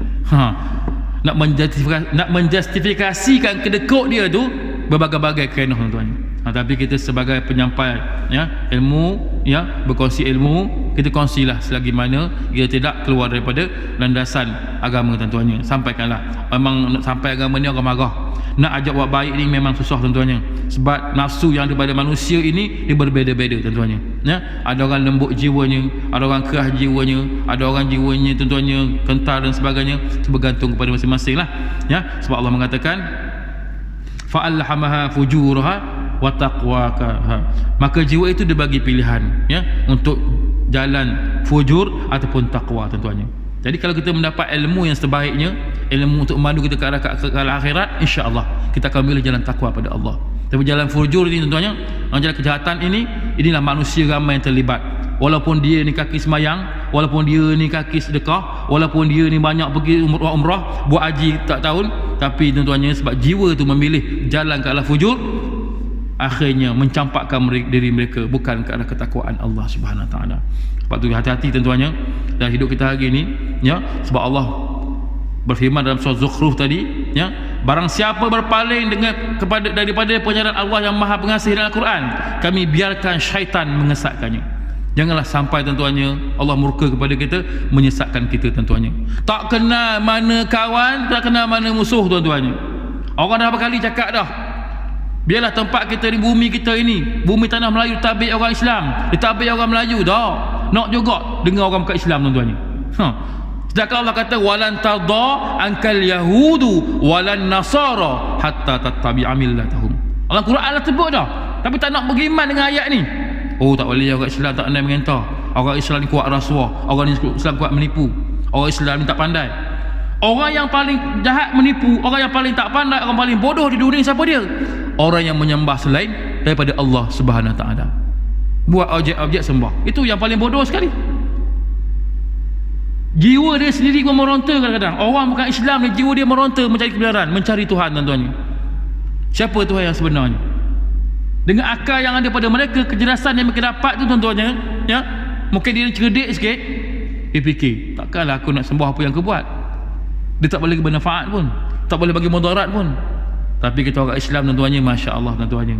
Nak menjustifikasikan kedekut dia tu berbagai-bagai kerenah tuan-tuannya. Tapi kita sebagai penyampai ya ilmu, ya berkongsi ilmu, kita kongsilah selagi mana ia tidak keluar daripada landasan agama tuan-tuannya. Sampaikanlah. Memang nak sampai agama ni orang marah. Nak ajak buat baik ni memang susah tuan-tuannya, sebab nafsu yang ada pada manusia ini dia berbeza-beza tuan-tuannya. Ya, ada orang lembut jiwanya, ada orang keras jiwanya, ada orang jiwanya tuan-tuannya kental dan sebagainya. Bergantung kepada masing-masing lah. Ya, sebab Allah mengatakan fa'alhamaha fujuraha wa taqwakaha. Maka jiwa itu dibagi pilihan, ya, untuk jalan fujur ataupun takwa tuan-tuannya. Jadi kalau kita mendapat ilmu yang sebaiknya, ilmu untuk memandu kita ke arah akhirat, insya-Allah kita akan pilih jalan takwa pada Allah. Tapi jalan fujur ini tuan-tuannya, jalan kejahatan ini, inilah manusia ramai yang terlibat. Walaupun dia ni kaki semayang, walaupun dia ni kaki sedekah, walaupun dia ni banyak pergi umrah, buat haji tak tahun, tapi tuan-tuannya sebab jiwa tu memilih jalan ke arah fujur, akhirnya mencampakkan diri mereka bukan ke arah ketakwaan Allah Subhanahu Wa Taala. Sebab tu hati-hati tuan-tuannya dalam hidup kita hari ini, ya, sebab Allah berfirman dalam surah Zukhruf tadi, ya, barang siapa berpaling daripada pengajaran Allah yang Maha Pengasih dalam Al-Quran, kami biarkan syaitan mengesatkannya. Janganlah sampai tuan-tuannya Allah murka kepada kita, menyesatkan kita tuan-tuannya. Tak kenal mana kawan, tak kenal mana musuh tuan-tuannya. Orang dah berkali cakap dah, biarlah tempat kita ni, bumi kita ini, bumi tanah Melayu ditabik orang Islam, ditabik orang Melayu dah. Nak juga dengar orang bukan Islam tuan-tuannya. Sedangkan Allah kata walan tadha ankal yahudu walan nasara hatta tattabi'a millatahum. Allah Quran Allah sebut dah, tapi tak nak beriman dengan ayat ni. Oh, tak boleh, orang Islam tak pandai mengentar, orang Islam ni kuat rasuah, orang Islam kuat menipu, orang Islam ni tak pandai. Orang yang paling jahat menipu, orang yang paling tak pandai, orang paling bodoh di dunia siapa dia? Orang yang menyembah selain daripada Allah Subhanahu Wa Taala, buat objek-objek sembah. Itu yang paling bodoh sekali. Jiwa dia sendiri pun meronta kadang-kadang. Orang bukan Islam ni, jiwa dia meronta mencari kebenaran, mencari Tuhan tuan-tuannya. Siapa Tuhan yang sebenarnya? Dengan akal yang ada pada mereka, kecerdasan yang mereka dapat tu tuan-tuannya, ya, mungkin dia cerdik sikit, dia fikir, takkanlah aku nak sembah apa yang aku buat. Dia tak boleh bermanfaat pun, tak boleh bagi mudarat pun. Tapi kita orang Islam tuan-tuannya, masya-Allah tuan-tuannya,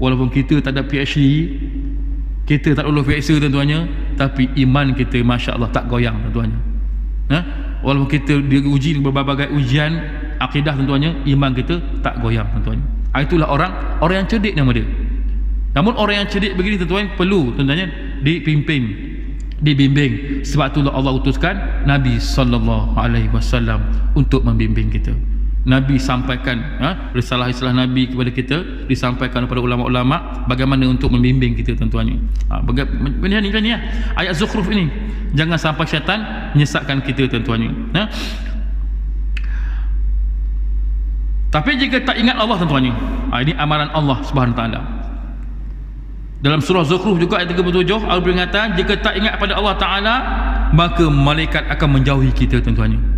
walaupun kita tak ada PhD, kita tak lulus PhD tuan-tuannya, tapi iman kita masya-Allah tak goyang tuan-tuannya. Walaupun kita diuji berbagai ujian akidah tuan-tuannya, iman kita tak goyang tuan-tuannya. Itulah orang yang cerdik nama dia. Namun orang yang cerdik begini tuan-tuan perlu tuan-tuannya dibimbing. Sebab itulah Allah utuskan Nabi SAW untuk membimbing kita. Nabi sampaikan, risalah-risalah Nabi kepada kita disampaikan kepada ulama-ulama bagaimana untuk membimbing kita tuan-tuannya. Benda ni kan ya, ayat Zukhruf ini jangan sampai syaitan menyesatkan kita tuan-tuannya. Tapi jika tak ingat Allah tuan-tuannya, ini amaran Allah Subhanahu taala. Dalam surah Zukhruf juga ayat 37 Allah peringatan, jika tak ingat pada Allah taala maka malaikat akan menjauhi kita tuan-tuannya.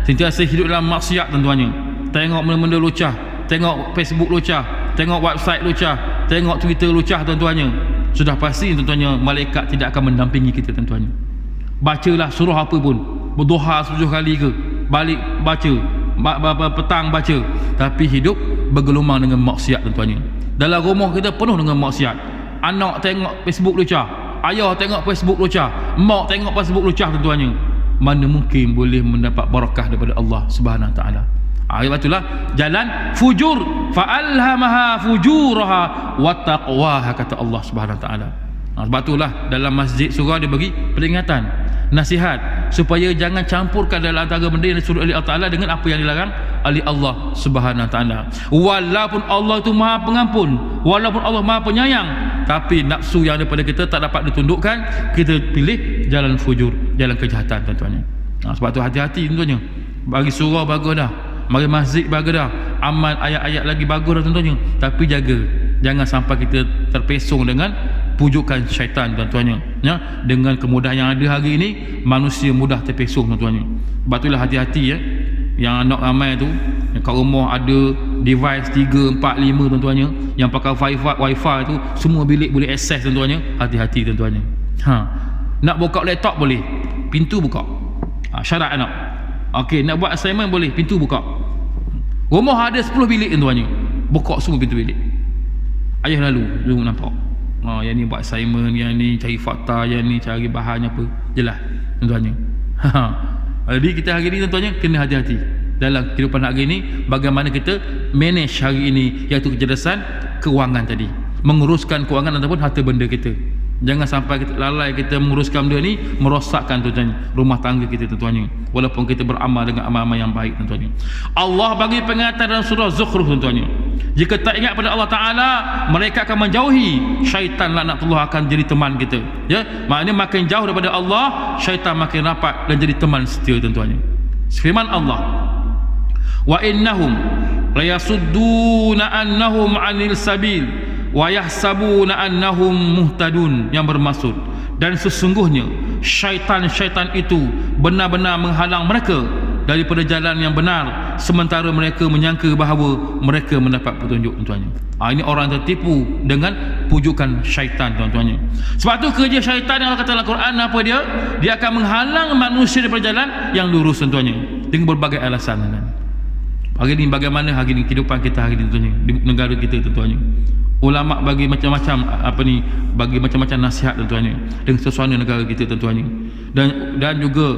Sentiasa hidup dalam maksiat tuan-tuannya, tengok benda-benda lucah, tengok Facebook lucah, tengok website lucah, tengok Twitter lucah tuan-tuannya, sudah pasti tuan-tuannya malaikat tidak akan mendampingi kita tuan-tuannya. Bacalah surah apa pun, berdoa 7 kali ke, balik baca, petang baca, tapi hidup bergelumang dengan maksiat tuan-tuannya. Dalam rumah kita penuh dengan maksiat. Anak tengok Facebook lucah, ayah tengok Facebook lucah, mak tengok Facebook lucah tuan-tuannya. Mana mungkin boleh mendapat barakah daripada Allah Subhanahu taala. Sebab itulah jalan fujur, fa'alhamaha fujuraha wa taqwaha, kata Allah Subhanahu taala. Sebab itulah dalam masjid surah dia bagi peringatan, nasihat supaya jangan campurkan dalam antara benda yang disuruh oleh Allah Taala dengan apa yang dilarang oleh Allah Subhanahu taala. Walaupun Allah itu Maha Pengampun, walaupun Allah Maha Penyayang, tapi nafsu yang daripada kita tak dapat ditundukkan, kita pilih jalan fujur, jalan kejahatan tuan-tuannya. Sebab tu hati-hati tuan-tuannya. Bagi surah bagus dah, bagi masjid bagus dah, amal ayat-ayat lagi bagus dah tuan-tuannya, tapi jaga jangan sampai kita terpesong dengan pujukan syaitan tuan-tuannya. Dengan kemudahan yang ada hari ini, manusia mudah terpesong tuan-tuannya. Sebab itulah hati-hati yang anak ramai tu, yang kat rumah ada device 3, 4, 5 tuan-tuannya, yang pakai wifi tu, semua bilik boleh akses tuan-tuannya. Hati-hati tuan-tuannya. Nak buka laptop boleh, pintu buka, syarat anak. Okey, nak buat assignment boleh, pintu buka. Rumah ada 10 bilik tuan-tuannya, buka semua pintu bilik. Ayah lalu nampak, yang ni buat assignment, yang ni cari fakta, yang ni cari bahan apa, jelas tuan-tuannya. Jadi kita hari ni tuan-tuannya kena hati-hati dalam kehidupan hari ini, bagaimana kita manage hari ini, iaitu kecerdasan kewangan tadi, menguruskan kewangan ataupun harta benda kita. Jangan sampai kita lalai kita menguruskan benda ni, merosakkan tuan-tuannya rumah tangga kita tuan-tuannya, walaupun kita beramal dengan amal-amal yang baik tuan-tuannya. Allah bagi peringatan dalam surah Zukhruf tuan-tuannya, jika tak ingat pada Allah Ta'ala, mereka akan menjauhi syaitan, laknatullah, akan jadi teman kita. Maknanya makin jauh daripada Allah, syaitan makin rapat dan jadi teman setia tuan-tuannya. Firman Allah, wa innahum layasudduna annahum 'anil sabil wa yahsabuna annahum muhtadun, yang bermaksud, dan sesungguhnya syaitan-syaitan itu benar-benar menghalang mereka daripada jalan yang benar, sementara mereka menyangka bahawa mereka mendapat petunjuk tuan-tuannya. Ini orang tertipu dengan pujukan syaitan tuan-tuannya. Sebab tu kerja syaitan yang Allah kata dalam Quran apa dia? Dia akan menghalang manusia daripada jalan yang lurus tuan-tuannya, dengan berbagai alasan tuan-tuan. Hari ni bagaimana hari ni kehidupan kita hari ni tuan-tuannya, di negara kita tuan-tuannya. Ulama bagi macam-macam bagi macam-macam nasihat tuan-tuannya dengan suasana negara kita tuan-tuannya, dan juga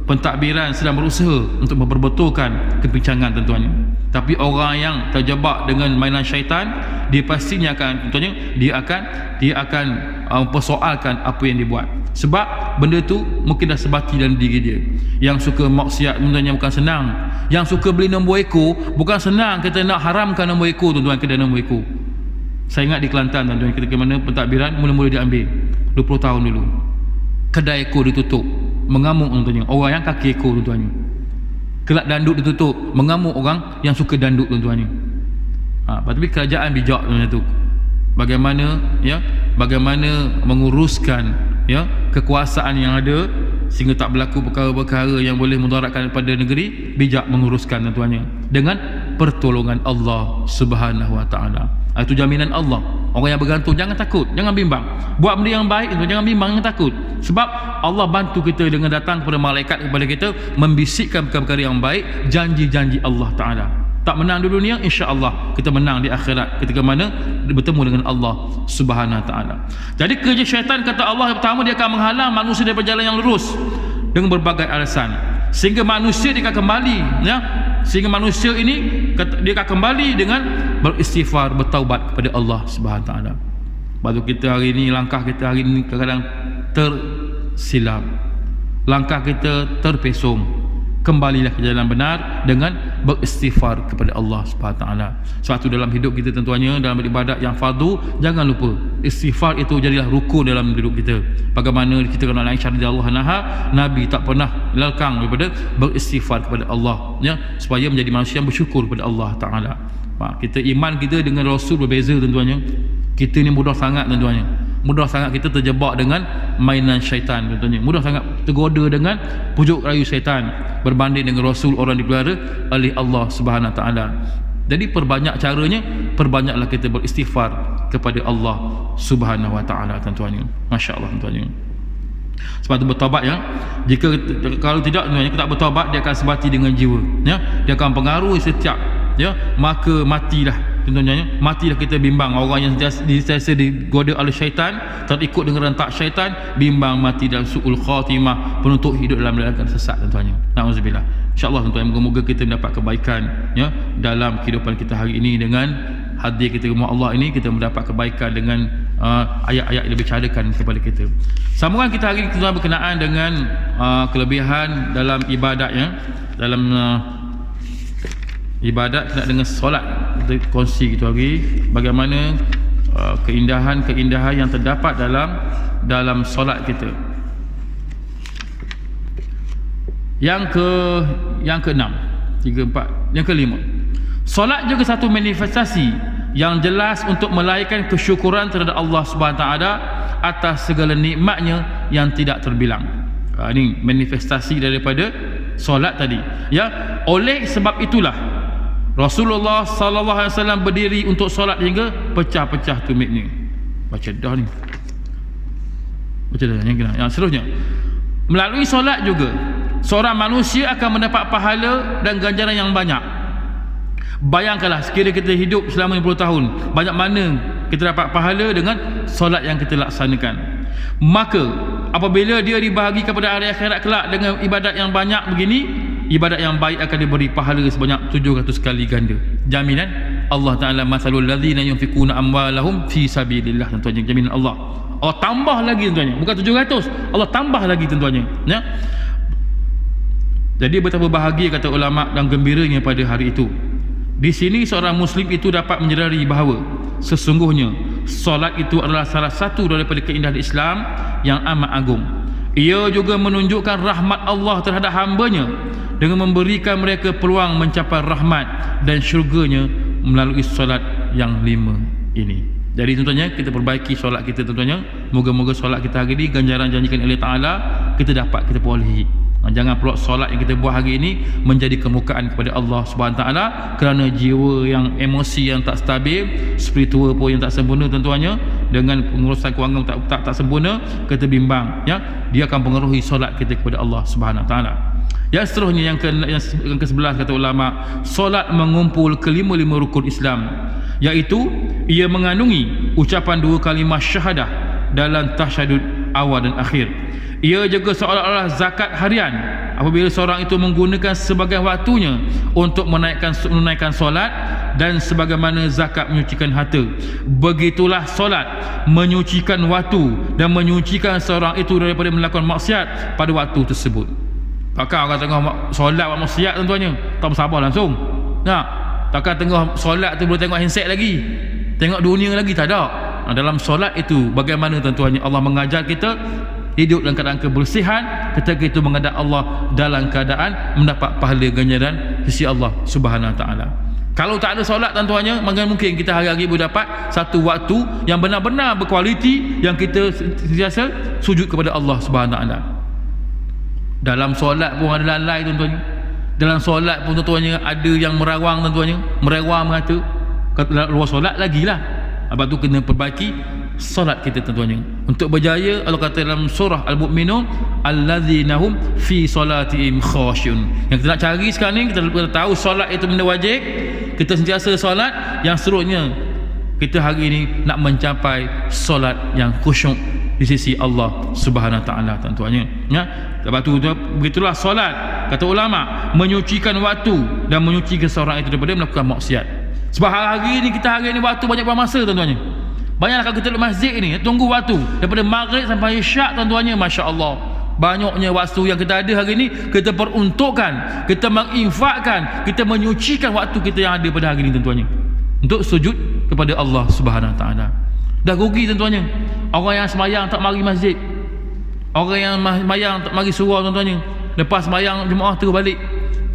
pentadbiran sedang berusaha untuk memperbetulkan kebincangan tuan-tuannya. Tapi orang yang terjebak dengan mainan syaitan, dia pastinya akan tuan-tuannya, dia akan persoalkan apa yang dibuat, sebab benda tu mungkin dah sebati dalam diri dia. Yang suka maksiat tuan-tuannya bukan senang, yang suka beli nombor ekor bukan senang kita nak haramkan nombor ekor tuan-tuan, kedai nombor ekor. Saya ingat di Kelantan tuan-tuan, ketika mana pentadbiran mula-mula diambil 20 tahun dulu, kedai ekor ditutup, mengamuk tuan-tuannya orang yang kaki ekor tuan-tuannya. Kelab danduk ditutup, mengamuk orang yang suka danduk tuan-tuannya. Tapi kerajaan bijak tuan-tuan tu, bagaimana menguruskan kekuasaan yang ada sehingga tak berlaku perkara-perkara yang boleh mudaratkan pada negeri. Bijak menguruskan tuan-tuannya dengan pertolongan Allah Subhanahu wa taala. Itu jaminan Allah. Orang yang bergantung jangan takut, jangan bimbang. Buat benda yang baik itu jangan bimbang, jangan takut. Sebab Allah bantu kita dengan datang kepada malaikat kepada kita, membisikkan perkara-perkara yang baik, janji-janji Allah Ta'ala. Tak menang di dunia, insya-Allah kita menang di akhirat ketika mana bertemu dengan Allah Subhanahu Wa Ta'ala. Jadi kerja syaitan, kata Allah, yang pertama dia akan menghalang manusia daripada jalan yang lurus dengan berbagai alasan, sehingga manusia dia akan kembali sehingga manusia ini dia akan kembali dengan beristighfar, bertaubat kepada Allah Subhanahu Wa Ta'ala. Baru kita hari ini, langkah kita hari ini kadang-kadang tersilap, langkah kita terpesong, kembalilah ke jalan benar dengan beristighfar kepada Allah Subhanahu taala. Suatu dalam hidup kita tentunya dalam beribadat yang fardu, jangan lupa istighfar itu jadilah rukun dalam hidup kita. Bagaimana kita kenal Aisyah radhiyallahu anha, Nabi tak pernah lekang daripada beristighfar kepada Allah, ya, supaya menjadi manusia yang bersyukur kepada Allah taala. Kita iman kita dengan Rasul berbeza tentunya. Kita ni mudah sangat tentunya, mudah sangat kita terjebak dengan mainan syaitan tentunya, mudah sangat tergoda dengan pujuk rayu syaitan berbanding dengan Rasul, orang dipelihara oleh Allah Subhanahu taala. Jadi perbanyak caranya, perbanyaklah kita beristighfar kepada Allah Subhanahu wa taala tentunya. Masya-Allah tentunya. Sebab itu bertaubat, ya. Jika kalau tidak tentunya kita tak bertaubat, dia akan sebati dengan jiwa, ya. Dia akan pengaruhi setiap, ya, maka matilah tentunya, matilah kita bimbang. Orang yang sentiasa digoda oleh syaitan, terikut dengan rentak syaitan, bimbang mati dalam su'ul khatimah, penutup hidup dalam keadaan sesat tentunya. Na'udzubillah. InsyaAllah tentunya moga-moga kita mendapat kebaikan, ya, dalam kehidupan kita hari ini. Dengan hadir kita ke rumah Allah ini, kita mendapat kebaikan dengan ayat-ayat yang dibicarakan kepada kita. Sambungan kita hari ini tentunya berkenaan dengan kelebihan dalam ibadat, ya. Dalam ibadat kena dengan solat. Kita kongsi gitu hari bagaimana keindahan-keindahan yang terdapat dalam solat kita. Yang ke-6, 3, 4, yang ke-5. Solat juga satu manifestasi yang jelas untuk melahirkan kesyukuran terhadap Allah Subhanahu taala atas segala nikmatnya yang tidak terbilang. Ini manifestasi daripada solat tadi, ya. Oleh sebab itulah Rasulullah sallallahu alaihi wasallam berdiri untuk solat hingga pecah-pecah tumitnya. Baca dah ni. Baca dah yang seterusnya. Melalui solat juga seorang manusia akan mendapat pahala dan ganjaran yang banyak. Bayangkanlah sekiranya kita hidup selama 50 tahun, banyak mana kita dapat pahala dengan solat yang kita laksanakan. Maka apabila dia dibahagi kepada hari akhirat kelak dengan ibadat yang banyak begini, ibadat yang baik akan diberi pahala sebanyak 700 kali ganda. Jaminan Allah Ta'ala, masalul ladzina yunfikuna amwalahum fi sabilillah, tentunya jaminan Allah. Allah tambah lagi tentunya, bukan 700, Allah tambah lagi tentunya, ya. Jadi betapa bahagia kata ulama dan gembiranya pada hari itu. Di sini seorang muslim itu dapat menyedari bahawa sesungguhnya solat itu adalah salah satu daripada keindahan Islam yang amat agung. Ia juga menunjukkan rahmat Allah terhadap hambanya dengan memberikan mereka peluang mencapai rahmat dan syurganya melalui solat yang 5 ini. Jadi tentunya kita perbaiki solat kita tentunya. Moga-moga solat kita hari ini ganjaran janjikan oleh Ta'ala kita dapat kita perolehi. Jangan pula solat yang kita buat hari ini menjadi kemukaan kepada Allah Subhanahu taala kerana jiwa yang emosi yang tak stabil, spiritual pun yang tak sempurna tentunya, dengan pengurusan kewangan tak sempurna, kita bimbang, ya. Dia akan pengaruhi solat kita kepada Allah Subhanahu taala. Yang seterusnya yang ke-11 kata ulama, solat mengumpul kelima-lima rukun Islam, iaitu ia mengandungi ucapan 2 kalimah syahadah dalam tasyahud awal dan akhir. Ia juga seolah-olah zakat harian apabila seorang itu menggunakan sebagian waktunya untuk menunaikan solat, dan sebagaimana zakat menyucikan harta, begitulah solat menyucikan waktu dan menyucikan seorang itu daripada melakukan maksiat pada waktu tersebut. Takkan orang tengah solat buat maksiat tentunya tak bersabar langsung. Nah, takkan tengah solat tu boleh tengok handset lagi, tengok dunia lagi, tak ada. Dalam solat itu bagaimana tentunya Allah mengajar kita hidup dalam keadaan kebersihan, ketika itu menghadap Allah dalam keadaan mendapat pahala ganjaran sisi Allah Subhanahu taala. Kalau tak ada solat tentunya, mungkin kita hari-hari boleh dapat satu waktu yang benar-benar berkualiti, yang kita sentiasa sujud kepada Allah Subhanahu taala. Dalam solat pun ada lalai tentunya. Dalam solat pun tentunya ada yang merawang tentunya, merewang mengata. Kalau luar solat lagilah. Sebab tu kena perbaiki solat kita tentunya. Untuk berjaya, Allah kata dalam surah Al-Mu'minun, alladzina hum fi salatihim khashi'un. Yang kita nak cari sekarang ni, kita tahu solat itu benda wajib, kita sentiasa solat. Yang seterusnya, kita hari ini nak mencapai solat yang khusyuk di sisi Allah Subhanahu taala tentunya, ya. Sebab tu begitulah solat, kata ulama, menyucikan waktu dan menyucikan seorang itu daripada melakukan maksiat. Sebab hari ini kita waktu banyak buang masa tentunya. Banyaklah kalau kita duduk masjid ni tunggu waktu daripada maghrib sampai isyak tentunya, masya-Allah. Banyaknya waktu yang kita ada hari ni kita peruntukkan, kita menginfakkan, kita menyucikan waktu kita yang ada pada hari ni tuan-tuannya untuk sujud kepada Allah Subhanahu Wa Taala. Dah rugi tuan-tuannya orang yang semayang tak mari masjid, orang yang semayang tak mari surau tuan-tuannya, lepas semayang Jumaat terus balik.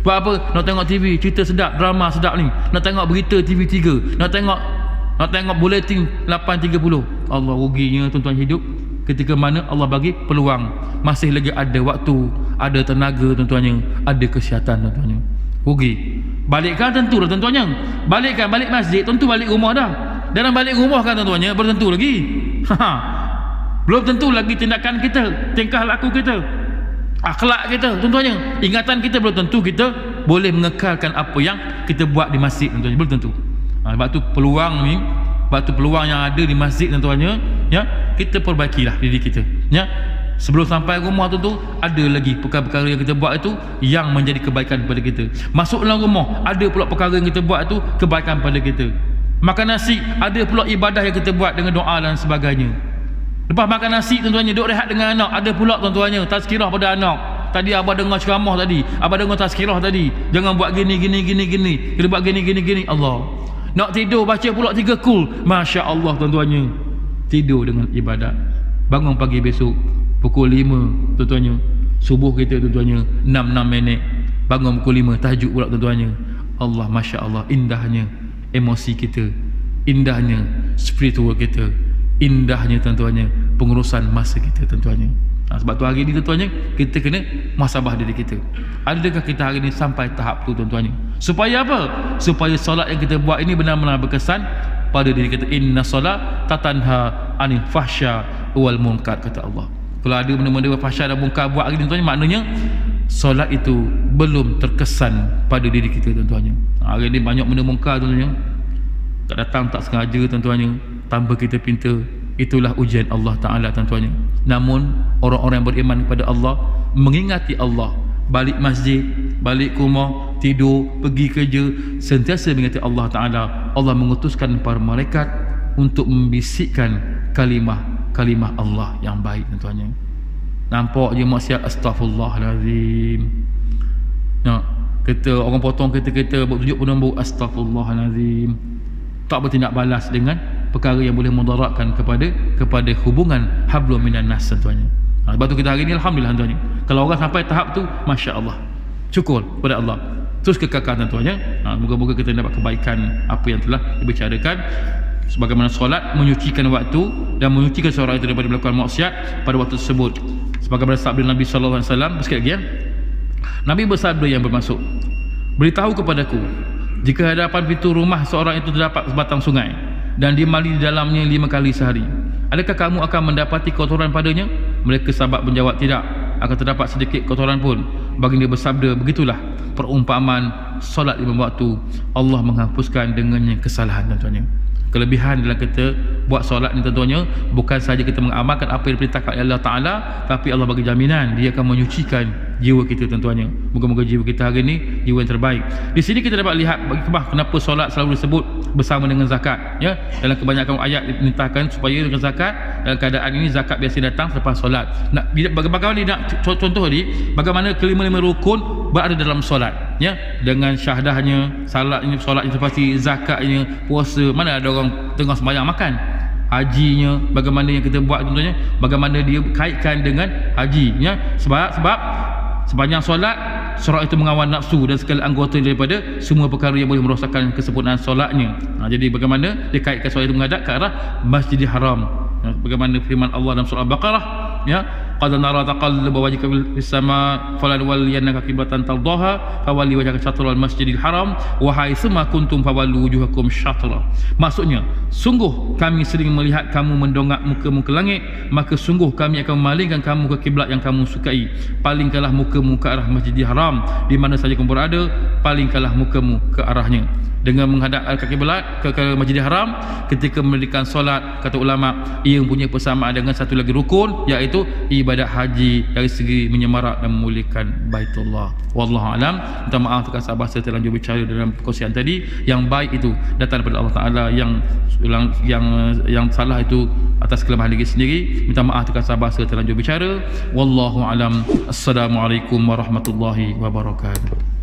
Buat apa? Nak tengok TV, cerita sedap, drama sedap ni, nak tengok berita TV3, nak tengok buletin 8.30. Allah, ruginya tuan-tuan hidup ketika mana Allah bagi peluang, masih lagi ada waktu, ada tenaga tuan-tuannya, ada kesihatan tuan-tuannya. Rugi. Balikkan tentu dah tuan-tuannya, balik masjid tentu balik rumah dah. Dalam balik rumah kan tuan-tuannya belum tentu lagi. Belum tentu lagi tindakan kita, tingkah laku kita, akhlak kita tuan-tuannya, ingatan kita belum tentu kita boleh mengekalkan apa yang kita buat di masjid tuan-tuannya, belum tentu. Sebab tu peluang ni, sebab tu peluang yang ada di masjid tuan-tuannya, ya, kita perbaikilah diri kita, ya. Sebelum sampai rumah tu ada lagi perkara-perkara yang kita buat itu yang menjadi kebaikan kepada kita. Masuk dalam rumah ada pula perkara yang kita buat itu kebaikan pada kita. Makan nasi ada pula ibadah yang kita buat dengan doa dan sebagainya. Lepas makan nasi tuan-tuannya duduk rehat dengan anak, ada pula tuan-tuannya tazkirah pada anak. Tadi abang dengar ceramah tadi, abang dengar tazkirah tadi, jangan buat gini, kita buat gini. Allah, nak tidur baca pula 3 kul, Masya Allah tuan-tuannya, tidur dengan ibadat. Bangun pagi besok pukul 5 tuan-tuannya, subuh kita tuan-tuannya 6 minit, bangun pukul 5 tahajud pula tuan-tuannya. Allah, Masya Allah, indahnya emosi kita, indahnya spiritual kita, indahnya tuan-tuannya pengurusan masa kita tuan-tuannya. Sebab tu hari ni tuan-tuannya kita kena muhasabah diri kita. Adakah kita hari ni sampai tahap tu tuan-tuannya? Supaya apa? Supaya solat yang kita buat ini benar-benar berkesan pada diri kita. Inna solat tatanha anil fahsya wal munkar, kata Allah. Kalau ada benda-benda fahsya dan munkar buat hari ni tuan-tuannya, maknanya solat itu belum terkesan pada diri kita tuan-tuannya. Hari ni banyak benda munkar tuan-tuannya, tak datang tak sengaja tuan-tuannya, tanpa kita pinta. Itulah ujian Allah Ta'ala tuan-tuannya. Namun orang-orang yang beriman kepada Allah, mengingati Allah, balik masjid, balik rumah, tidur, pergi kerja, sentiasa mengingati Allah Ta'ala. Allah mengutuskan para malaikat untuk membisikkan kalimah Allah yang baik tuan-tuannya. Nampak je maksiat, astaghfirullahalazim. Nah, kita orang potong kereta bertunjuk penembuk astaghfirullahalazim, tak bertindak balas dengan perkara yang boleh mudaratkan kepada hubungan hablum minan nas tuan-tuannya. Sebab tu kita hari ni alhamdulillah tuan-tuannya, kalau orang sampai tahap tu, Masya Allah, syukur kepada Allah, terus kekalkan tuan-tuannya. Moga-moga kita dapat kebaikan apa yang telah dibicarakan. Sebagaimana solat menyucikan waktu dan menyucikan seorang itu daripada melakukan maksiat pada waktu tersebut. Sebagaimana sabda Nabi SAW, sikit lagi ya, Nabi bersabda yang bermaksud, beritahu kepadaku, jika hadapan pintu rumah seorang itu terdapat sebatang sungai dan dia mandi di dalamnya 5 kali sehari, adakah kamu akan mendapati kotoran padanya? Mereka sahabat menjawab, tidak, akan terdapat sedikit kotoran pun. Baginda bersabda, begitulah perumpamaan solat 5 waktu, Allah menghapuskan dengannya kesalahan tuan-tuannya. Kelebihan dalam kita buat solat ni tuan-tuannya, bukan sahaja kita mengamalkan apa yang diperintahkan oleh Allah Ta'ala, tapi Allah bagi jaminan dia akan menyucikan jiwa kita tuan-tuannya. Moga-moga jiwa kita hari ni jiwa yang terbaik. Di sini kita dapat lihat kenapa solat selalu disebut bersama dengan zakat, ya. Dalam kebanyakan ayat diperintahkan supaya dengan zakat. Dalam keadaan ini zakat biasa datang selepas solat. Bagaimana nak contoh ni, bagaimana kelima-lima rukun berada dalam solat, ya, dengan syahdahnya, salatnya, solatnya seperti zakatnya, puasa. Mana ada orang tengah sembahyang makan? Hajinya bagaimana yang kita buat contohnya, bagaimana dia kaitkan dengan haji, ya. Sebab sepanjang solat seorang itu mengawal nafsu dan segala anggota daripada semua perkara yang boleh merosakkan kesempurnaan solatnya. Jadi bagaimana dia kaitkan solat itu menghadap ke arah Masjidil Haram, bagaimana firman Allah dalam surah Al-Baqarah, ya, qad nara taqallaba wajhika fis sama falanwalliyannaka qiblatan tardaha fawalli wajhaka syatrul masjidil haram wa haitsuma kuntum fawallu wujuhakum syatra. Maksudnya, sungguh kami sering melihat kamu mendongak mukamu ke langit, maka sungguh kami akan memalingkan kamu ke kiblat yang kamu sukai. Palingkanlah mukamu ke arah Masjidil Haram, di mana saja kamu berada, palingkanlah mukamu ke arahnya. dengan menghadap ke kiblat ke Masjidil Haram ketika mendirikan solat, kata ulama ia mempunyai persamaan dengan satu lagi rukun, iaitu ibadat haji dari segi menyemarak dan memulihkan Baitullah. Wallahu alam. Minta maaf terkasar bahasa terlanjur bicara dalam perkongsian tadi. Yang baik itu datang daripada Allah Taala, yang salah itu atas kelemahan diri sendiri. Minta maaf terkasar bahasa terlanjur bicara. Wallahu alam. Assalamualaikum warahmatullahi wabarakatuh.